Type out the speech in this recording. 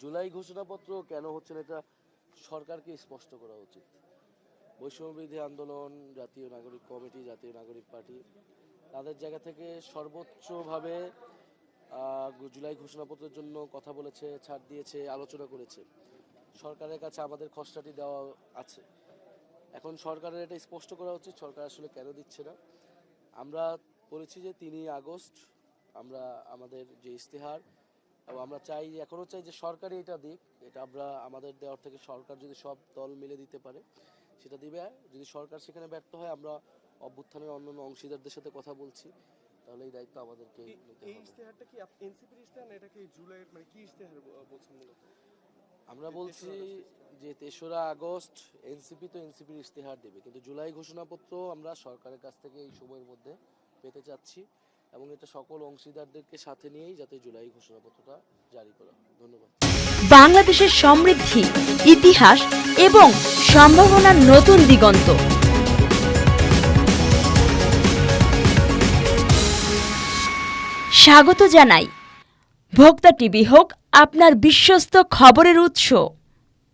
জুলাই ঘোষণাপত্র কেন হচ্ছে না এটা সরকারকে স্পষ্ট করা উচিত। বৈষম্যবিরোধী আন্দোলন, জাতীয় নাগরিক কমিটি, জাতীয় নাগরিক পার্টি তাদের জায়গা থেকে সর্বোচ্চভাবে জুলাই ঘোষণাপত্রের জন্য কথা বলেছে, ছাড় দিয়েছে, আলোচনা করেছে। সরকারের কাছে আমাদের খসড়াটি দেওয়া আছে। এখন সরকারের এটা স্পষ্ট করা উচিত সরকার আসলে কেন দিচ্ছে না। আমরা বলেছি যে 3 আগস্ট আমরা আমাদের যে ইশতেহার, এবং আমরা চাই, এখনও চাই যে সরকারই এটা দিক। এটা আমরা আমাদের দেওয়ার থেকে সরকার যদি সব দল মিলে দিতে পারে সেটা দিবে। যদি সরকার সেখানে ব্যর্থ হয়, আমরা অভ্যুত্থানের অন্যান্য অংশীদারদের সাথে কথা বলছি, তাহলে এই দায়িত্ব আমাদেরকে নিতে হবে। এই ইশতেহারটা কি এনসিপির ইশতেহার না, এটা কি জুলাইয়ের মানে কি ইশতেহার বলছেন মূলত? আমরা বলছি যে 3রা আগস্ট এনসিপি তো এনসিপির ইশতেহার দেবে, কিন্তু জুলাই ঘোষণাপত্র আমরা সরকারের কাছ থেকে এই সময়ের মধ্যে পেতে চাচ্ছি, এবং এটা সকল অংশীদারদেরকে সাথে নিয়েই যাতে জুলাই ঘোষণাপত্রটা জারি করা হয়। ধন্যবাদ। বাংলাদেশের সমৃদ্ধি, ইতিহাস এবং সম্ভাবনার নতুন দিগন্ত। স্বাগত জানাই। ভোক্তা টিভি হোক আপনার বিশ্বস্ত খবরের উৎস।